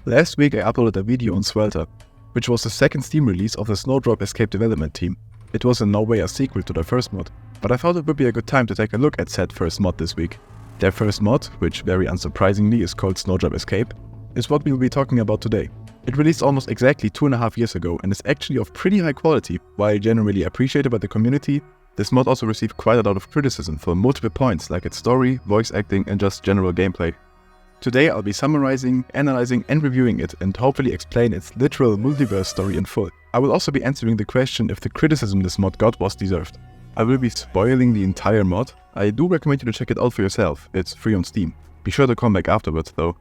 Last week I uploaded a video on Swelter, which was the second Steam release of the Snowdrop Escape development team. It was in no way a sequel to their first mod, but I thought it would be a good time to take a look at said first mod this week. Their first mod, which very unsurprisingly is called Snowdrop Escape, is what we'll be talking about today. It released almost exactly 2.5 years ago and is actually of pretty high quality. While generally appreciated by the community, this mod also received quite a lot of criticism for multiple points like its story, voice acting and just general gameplay. Today I'll be summarizing, analyzing and reviewing it and hopefully explain its literal multiverse story in full. I will also be answering the question if the criticism this mod got was deserved. I will be spoiling the entire mod. I do recommend you to check it out for yourself, it's free on Steam. Be sure to come back afterwards though.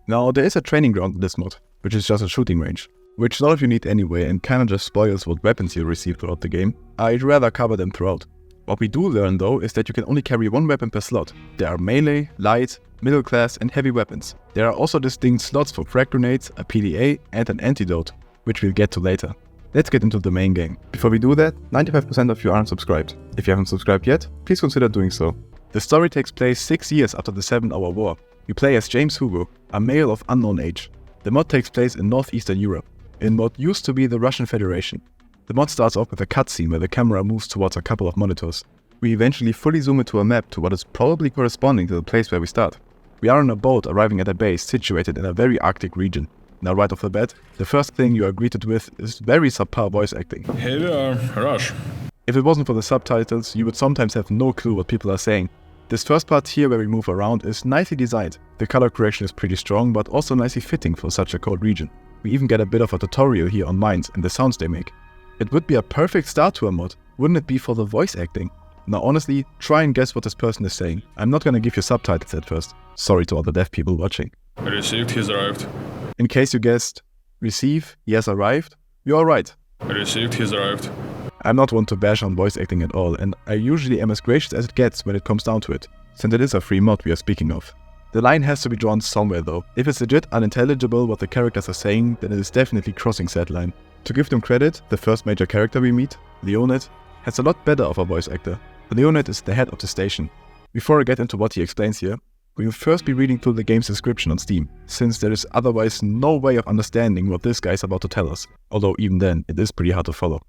Now there is a training ground in this mod, which is just a shooting range, which none of you need anyway and kinda just spoils what weapons you'll receive throughout the game. I'd rather cover them throughout. What we do learn though is that you can only carry one weapon per slot. There are melee, light, middle class and heavy weapons. There are also distinct slots for frag grenades, a PDA and an antidote, which we'll get to later. Let's get into the main game. Before we do that, 95% of you aren't subscribed. If you haven't subscribed yet, please consider doing so. The story takes place 6 years after the 7-hour war. You play as James Hugo, a male of unknown age. The mod takes place in northeastern Europe, in what used to be the Russian Federation. The mod starts off with a cutscene where the camera moves towards a couple of monitors. We eventually fully zoom into a map to what is probably corresponding to the place where we start. We are on a boat arriving at a base situated in a very Arctic region. Now right off the bat, the first thing you are greeted with is very subpar voice acting. Here we are, Rush. If it wasn't for the subtitles, you would sometimes have no clue what people are saying. This first part here where we move around is nicely designed. The color correction is pretty strong but also nicely fitting for such a cold region. We even get a bit of a tutorial here on mines and the sounds they make. It would be a perfect start to a mod, wouldn't it be for the voice acting? Now honestly, try and guess what this person is saying. I'm not gonna give you subtitles at first. Sorry to all the deaf people watching. Received, he's arrived. In case you guessed, receive, he has arrived, you're alright. Received, he's arrived. I'm not one to bash on voice acting at all, and I usually am as gracious as it gets when it comes down to it, since it is a free mod we are speaking of. The line has to be drawn somewhere though. If it's legit unintelligible what the characters are saying, then it is definitely crossing said line. To give them credit, the first major character we meet, Leonid, has a lot better of a voice actor. Leonid is the head of the station. Before I get into what he explains here, we will first be reading through the game's description on Steam, since there is otherwise no way of understanding what this guy is about to tell us, although even then, it is pretty hard to follow.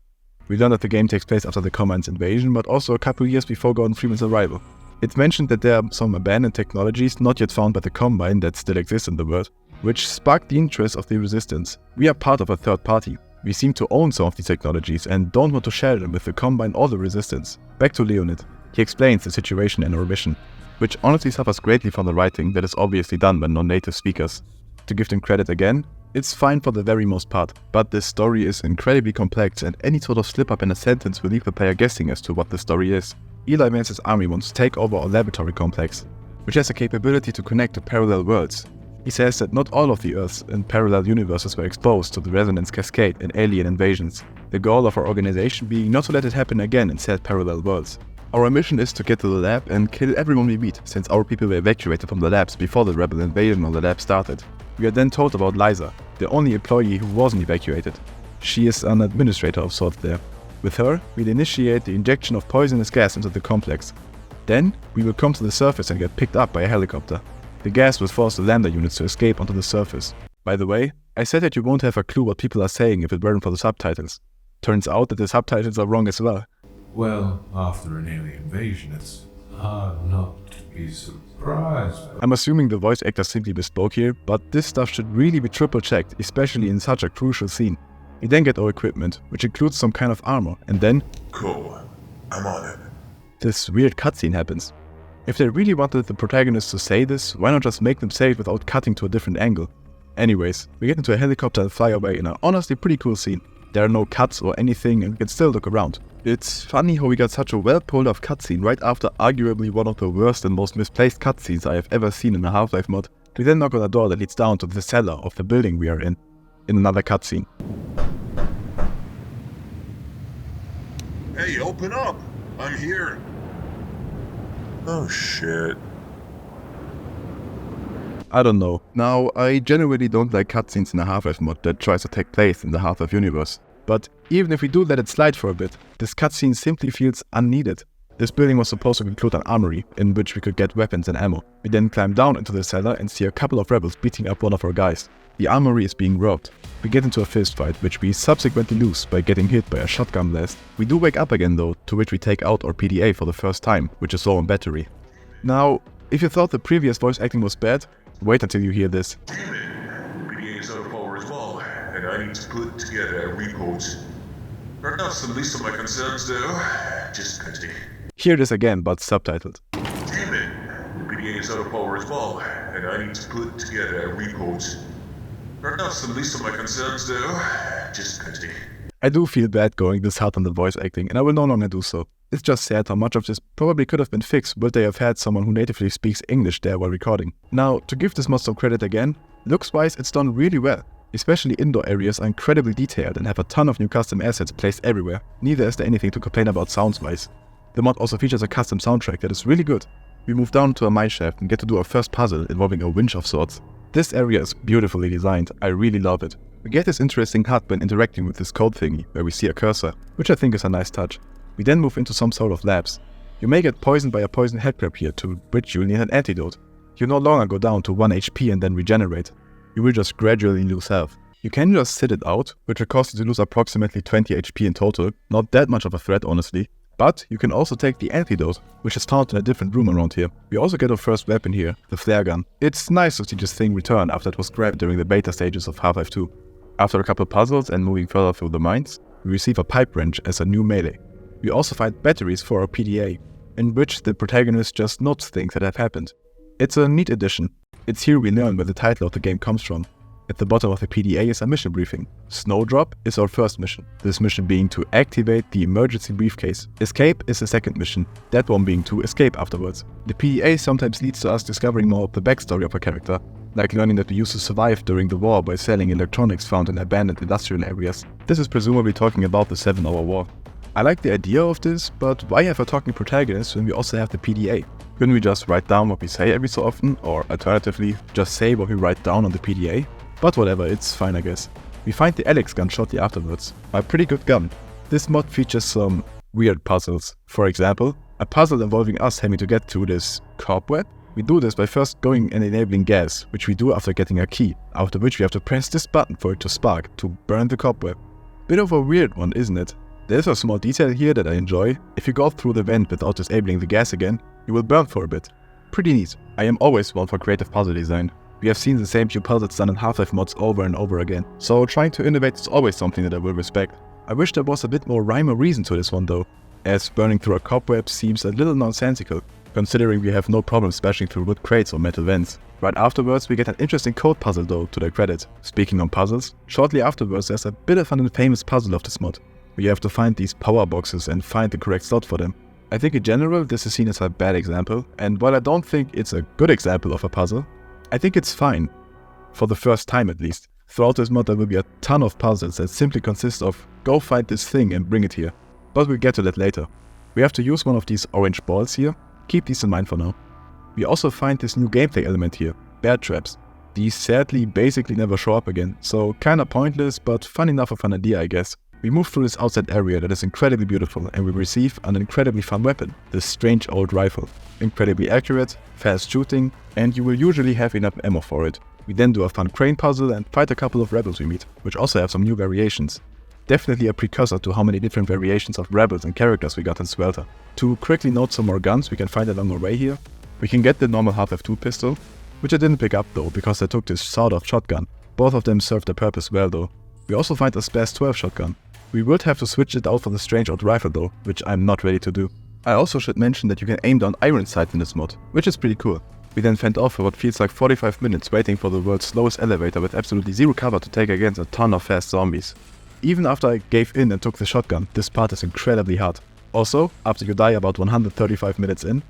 We learn that the game takes place after the Commande's invasion, but also a couple years before Gordon Freeman's arrival. It's mentioned that there are some abandoned technologies not yet found by the Combine that still exist in the world, which sparked the interest of the Resistance. We are part of a third party. We seem to own some of these technologies and don't want to share them with the Combine or the Resistance. Back to Leonid. He explains the situation and our mission, which honestly suffers greatly from the writing that is obviously done by non-native speakers. To give them credit again, it's fine for the very most part, but this story is incredibly complex and any sort of slip up in a sentence will leave the player guessing as to what the story is. Eli Vance's army wants to take over a laboratory complex, which has the capability to connect to parallel worlds. He says that not all of the Earths and parallel universes were exposed to the resonance cascade and alien invasions, the goal of our organization being not to let it happen again in said parallel worlds. Our mission is to get to the lab and kill everyone we meet, since our people were evacuated from the labs before the rebel invasion of the lab started. We are then told about Liza, the only employee who wasn't evacuated. She is an administrator of sorts there. With her, we'll initiate the injection of poisonous gas into the complex. Then, we will come to the surface and get picked up by a helicopter. The gas will force the lander units to escape onto the surface. By the way, I said that you won't have a clue what people are saying if it weren't for the subtitles. Turns out that the subtitles are wrong as well. Well, after an alien invasion, it's hard not to be surprised. I'm assuming the voice actor simply misspoke here, but this stuff should really be triple checked, especially in such a crucial scene. We then get our equipment, which includes some kind of armor, and then... Cool. I'm on it. This weird cutscene happens. If they really wanted the protagonist to say this, why not just make them say it without cutting to a different angle? Anyways, we get into a helicopter and fly away in an honestly pretty cool scene. There are no cuts or anything and we can still look around. It's funny how we got such a well pulled off cutscene right after arguably one of the worst and most misplaced cutscenes I have ever seen in a Half-Life mod. We then knock on a door that leads down to the cellar of the building we are in another cutscene. Hey, open up! I'm here! Oh shit. I don't know. Now, I generally don't like cutscenes in a Half-Life mod that tries to take place in the Half-Life universe. But even if we do let it slide for a bit, this cutscene simply feels unneeded. This building was supposed to include an armory, in which we could get weapons and ammo. We then climb down into the cellar and see a couple of rebels beating up one of our guys. The armory is being robbed. We get into a fist fight, which we subsequently lose by getting hit by a shotgun blast. We do wake up again though, to which we take out our PDA for the first time, which is low on battery. Now, if you thought the previous voice acting was bad, wait until you hear this. Damn it! The PDA is out of power as well, and I need to put together a report. Are not the least of my concerns though. Just pity. Hear this again, but subtitled. Damn it! The PDA is out of power as well, and I need to put together a report. Are not the least of my concerns though. Just pity. I do feel bad going this hard on the voice acting, and I will no longer do so. It's just sad how much of this probably could have been fixed would they have had someone who natively speaks English there while recording. Now, to give this mod some credit again, looks-wise it's done really well. Especially indoor areas are incredibly detailed and have a ton of new custom assets placed everywhere. Neither is there anything to complain about sounds-wise. The mod also features a custom soundtrack that is really good. We move down to a mineshaft and get to do our first puzzle involving a winch of sorts. This area is beautifully designed, I really love it. We get this interesting HUD when interacting with this code thingy, where we see a cursor, which I think is a nice touch. We then move into some sort of labs. You may get poisoned by a poison headcrab here, to which you'll need an antidote. You no longer go down to 1 HP and then regenerate. You will just gradually lose health. You can just sit it out, which will cause you to lose approximately 20 HP in total, not that much of a threat honestly. But you can also take the antidote, which is found in a different room around here. We also get our first weapon here, the flare gun. It's nice to see this thing return after it was grabbed during the beta stages of Half-Life 2. After a couple puzzles and moving further through the mines, we receive a pipe wrench as a new melee. We also find batteries for our PDA, in which the protagonist just notes things that have happened. It's a neat addition. It's here we learn where the title of the game comes from. At the bottom of the PDA is a mission briefing. Snowdrop is our first mission, this mission being to activate the emergency briefcase. Escape is the second mission, that one being to escape afterwards. The PDA sometimes leads to us discovering more of the backstory of a character, like learning that we used to survive during the war by selling electronics found in abandoned industrial areas. This is presumably talking about the 7-hour war. I like the idea of this, but why have a talking protagonist when we also have the PDA? Couldn't we just write down what we say every so often, or alternatively, just say what we write down on the PDA? But whatever, it's fine I guess. We find the Alex gun shortly afterwards. A pretty good gun. This mod features some weird puzzles. For example, a puzzle involving us having to get through this cobweb. We do this by first going and enabling gas, which we do after getting a key, after which we have to press this button for it to spark, to burn the cobweb. Bit of a weird one, isn't it? There's a small detail here that I enjoy. If you go through the vent without disabling the gas again, you will burn for a bit. Pretty neat. I am always one for creative puzzle design. We have seen the same few puzzles done in Half-Life mods over and over again, so trying to innovate is always something that I will respect. I wish there was a bit more rhyme or reason to this one though, as burning through a cobweb seems a little nonsensical, considering we have no problem smashing through wood crates or metal vents. Right afterwards we get an interesting code puzzle though, to their credit. Speaking on puzzles, shortly afterwards there's a bit of an infamous puzzle of this mod. We have to find these power boxes and find the correct slot for them. I think in general this is seen as a bad example, and while I don't think it's a good example of a puzzle, I think it's fine, for the first time at least. Throughout this mod there will be a ton of puzzles that simply consist of go find this thing and bring it here. But we'll get to that later. We have to use one of these orange balls here, keep these in mind for now. We also find this new gameplay element here, bear traps. These sadly basically never show up again, so kinda pointless but fun enough of an idea I guess. We move through this outside area that is incredibly beautiful and we receive an incredibly fun weapon, this strange old rifle. Incredibly accurate, fast shooting, and you will usually have enough ammo for it. We then do a fun crane puzzle and fight a couple of rebels we meet, which also have some new variations. Definitely a precursor to how many different variations of rebels and characters we got in Swelter. To quickly note some more guns we can find along our way here, we can get the normal Half-Life 2 pistol, which I didn't pick up though because I took this sawed-off shotgun. Both of them serve their purpose well though. We also find a Spas 12 shotgun. We would have to switch it out for the strange old rifle though, which I'm not ready to do. I also should mention that you can aim down iron sights in this mod, which is pretty cool. We then fend off for what feels like 45 minutes waiting for the world's slowest elevator with absolutely zero cover to take against a ton of fast zombies. Even after I gave in and took the shotgun, this part is incredibly hard. Also, after you die about 135 minutes in,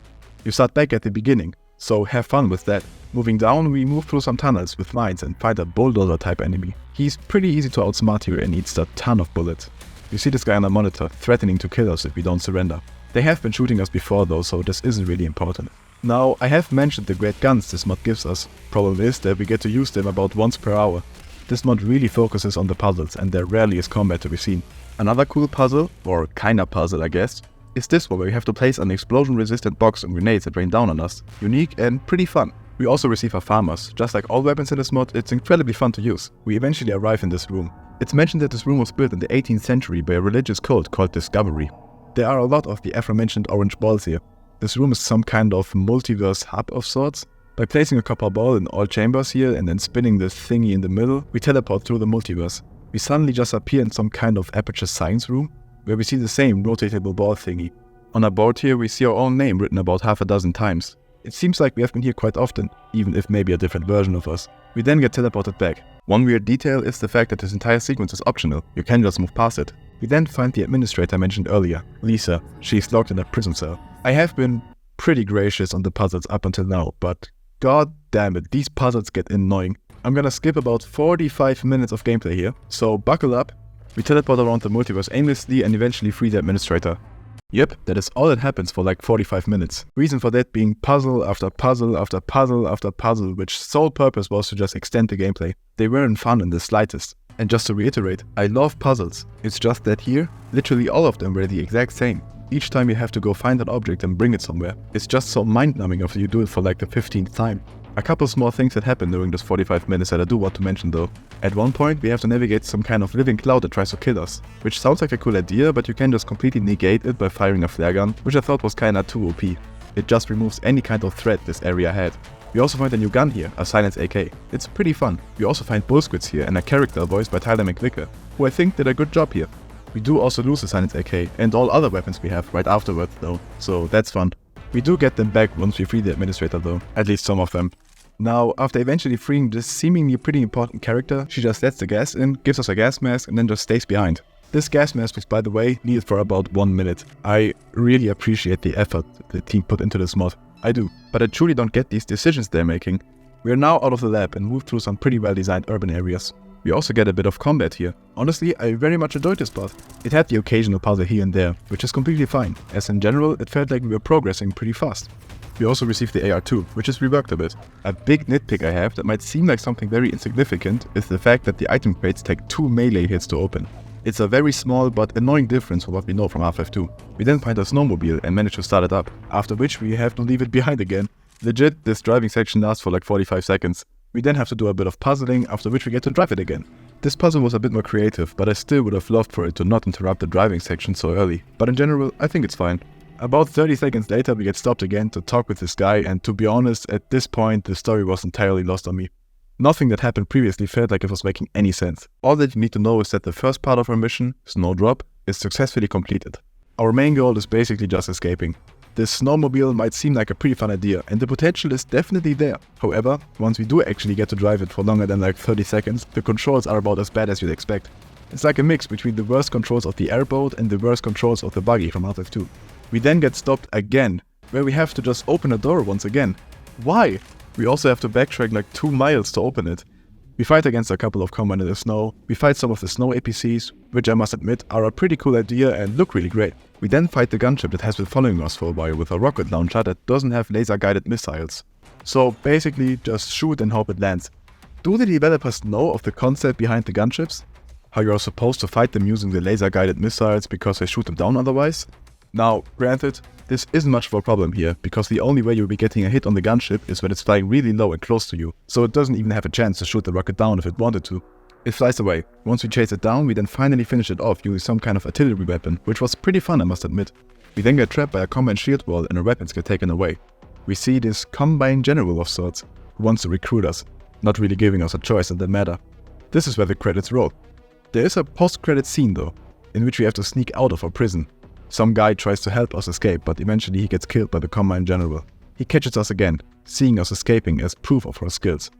you start back at the beginning, so have fun with that. Moving down, we move through some tunnels with mines and find a bulldozer type enemy. He's pretty easy to outsmart here and eats a ton of bullets. You see this guy on the monitor, threatening to kill us if we don't surrender. They have been shooting us before though, so this isn't really important. Now, I have mentioned the great guns this mod gives us. Problem is that we get to use them about once per hour. This mod really focuses on the puzzles and there rarely is combat to be seen. Another cool puzzle, or kinda puzzle I guess, is this one where we have to place an explosion resistant box and grenades that rain down on us. Unique and pretty fun. We also receive our farmers. Just like all weapons in this mod, it's incredibly fun to use. We eventually arrive in this room. It's mentioned that this room was built in the 18th century by a religious cult called Discovery. There are a lot of the aforementioned orange balls here. This room is some kind of multiverse hub of sorts. By placing a copper ball in all chambers here and then spinning this thingy in the middle, we teleport through the multiverse. We suddenly just appear in some kind of aperture science room, where we see the same rotatable ball thingy. On our board here we see our own name written about half a dozen times. It seems like we have been here quite often, even if maybe a different version of us. We then get teleported back. One weird detail is the fact that this entire sequence is optional, you can just move past it. We then find the administrator mentioned earlier, Lucia. She's locked in a prison cell. I have been pretty gracious on the puzzles up until now, but god damn it, these puzzles get annoying. I'm gonna skip about 45 minutes of gameplay here, so buckle up. We teleport around the multiverse aimlessly and eventually free the administrator. Yep, that is all that happens for like 45 minutes. Reason for that being puzzle after puzzle after puzzle after puzzle, which sole purpose was to just extend the gameplay. They weren't fun in the slightest. And just to reiterate, I love puzzles. It's just that here, literally all of them were the exact same. Each time you have to go find an object and bring it somewhere. It's just so mind-numbing after you do it for like the 15th time. A couple small things that happen during this 45 minutes that I do want to mention though. At one point we have to navigate some kind of living cloud that tries to kill us, which sounds like a cool idea, but you can just completely negate it by firing a flare gun, which I thought was kinda too OP. It just removes any kind of threat this area had. We also find a new gun here, a Silence AK. It's pretty fun. We also find bullsquids here and a character voiced by Tyler McVicker, who I think did a good job here. We do also lose the Silence AK and all other weapons we have right afterwards though, so that's fun. We do get them back once we free the administrator though, at least some of them. Now, after eventually freeing this seemingly pretty important character, she just lets the gas in, gives us a gas mask and then just stays behind. This gas mask was, by the way, needed for about 1 minute. I really appreciate the effort the team put into this mod. I do. But I truly don't get these decisions they're making. We are now out of the lab and move through some pretty well designed urban areas. We also get a bit of combat here. Honestly, I very much enjoyed this part. It had the occasional puzzle here and there, which is completely fine, as in general it felt like we were progressing pretty fast. We also received the AR2, which is reworked a bit. A big nitpick I have that might seem like something very insignificant is the fact that the item crates take 2 melee hits to open. It's a very small but annoying difference from what we know from Half-Life 2. We then find a snowmobile and manage to start it up, after which we have to leave it behind again. Legit, this driving section lasts for like 45 seconds. We then have to do a bit of puzzling, after which we get to drive it again. This puzzle was a bit more creative, but I still would have loved for it to not interrupt the driving section so early. But in general, I think it's fine. About 30 seconds later we get stopped again to talk with this guy, and to be honest, at this point the story was entirely lost on me. Nothing that happened previously felt like it was making any sense. All that you need to know is that the first part of our mission, Snowdrop, is successfully completed. Our main goal is basically just escaping. This snowmobile might seem like a pretty fun idea, and the potential is definitely there. However, once we do actually get to drive it for longer than like 30 seconds, the controls are about as bad as you'd expect. It's like a mix between the worst controls of the airboat and the worst controls of the buggy from Half-Life 2. We then get stopped again, where we have to just open a door once again. Why? We also have to backtrack like 2 miles to open it. We fight against a couple of combat in the snow, we fight some of the snow APCs, which I must admit are a pretty cool idea and look really great. We then fight the gunship that has been following us for a while with a rocket launcher that doesn't have laser guided missiles. So basically just shoot and hope it lands. Do the developers know of the concept behind the gunships? How you are supposed to fight them using the laser guided missiles because they shoot them down otherwise? Now, granted, this isn't much of a problem here, because the only way you'll be getting a hit on the gunship is when it's flying really low and close to you, so it doesn't even have a chance to shoot the rocket down if it wanted to. It flies away. Once we chase it down, we then finally finish it off using some kind of artillery weapon, which was pretty fun I must admit. We then get trapped by a combine shield wall and our weapons get taken away. We see this combine general of sorts, who wants to recruit us, not really giving us a choice in the matter. This is where the credits roll. There is a post-credit scene though, in which we have to sneak out of our prison. Some guy tries to help us escape, but eventually he gets killed by the Combine General. He catches us again, seeing us escaping as proof of our skills.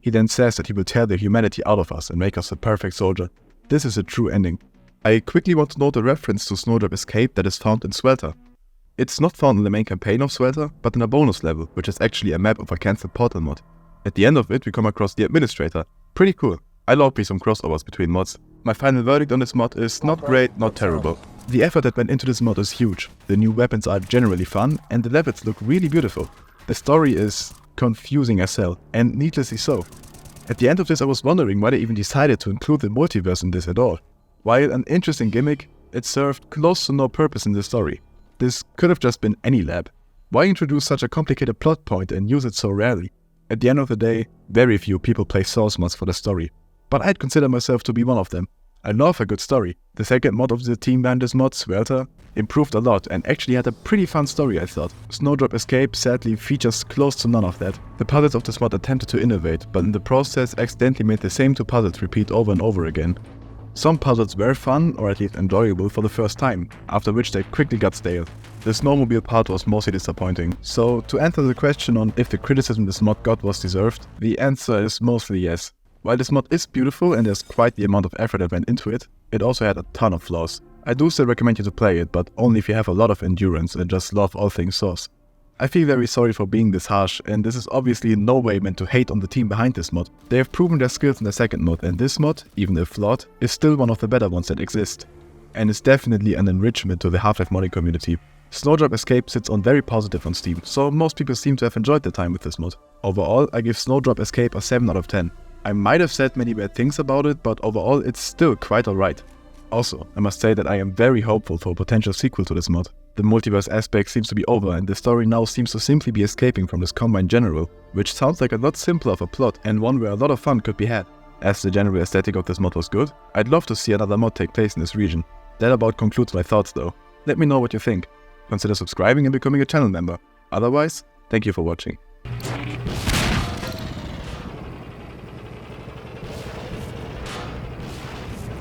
He then says that he will tear the humanity out of us and make us a perfect soldier. This is a true ending. I quickly want to note a reference to Snowdrop Escape that is found in Swelter. It's not found in the main campaign of Swelter, but in a bonus level, which is actually a map of a cancelled portal mod. At the end of it, we come across the Administrator. Pretty cool. I love me some crossovers between mods. My final verdict on this mod is not great, not terrible. The effort that went into this mod is huge. The new weapons are generally fun, and the levels look really beautiful. The story is confusing as hell, and needlessly so. At the end of this I was wondering why they even decided to include the multiverse in this at all. While an interesting gimmick, it served close to no purpose in the story. This could have just been any lab. Why introduce such a complicated plot point and use it so rarely? At the end of the day, very few people play Source mods for the story, but I'd consider myself to be one of them. I love a good story. The second mod of the team behind this mod, Swelter, improved a lot and actually had a pretty fun story, I thought. Snowdrop Escape sadly features close to none of that. The puzzles of this mod attempted to innovate, but in the process accidentally made the same 2 puzzles repeat over and over again. Some puzzles were fun, or at least enjoyable for the first time, after which they quickly got stale. The snowmobile part was mostly disappointing. So to answer the question on if the criticism this mod got was deserved, the answer is mostly yes. While this mod is beautiful and there's quite the amount of effort that went into it, it also had a ton of flaws. I do still recommend you to play it, but only if you have a lot of endurance and just love all things Source. I feel very sorry for being this harsh, and this is obviously in no way meant to hate on the team behind this mod. They have proven their skills in the second mod, and this mod, even if flawed, is still one of the better ones that exist. And is definitely an enrichment to the Half-Life modding community. Snowdrop Escape sits on very positive on Steam, so most people seem to have enjoyed their time with this mod. Overall, I give Snowdrop Escape a 7 out of 10. I might have said many bad things about it, but overall it's still quite alright. Also, I must say that I am very hopeful for a potential sequel to this mod. The multiverse aspect seems to be over and the story now seems to simply be escaping from this combo in general, which sounds like a lot simpler of a plot and one where a lot of fun could be had. As the general aesthetic of this mod was good, I'd love to see another mod take place in this region. That about concludes my thoughts though. Let me know what you think. Consider subscribing and becoming a channel member. Otherwise, thank you for watching.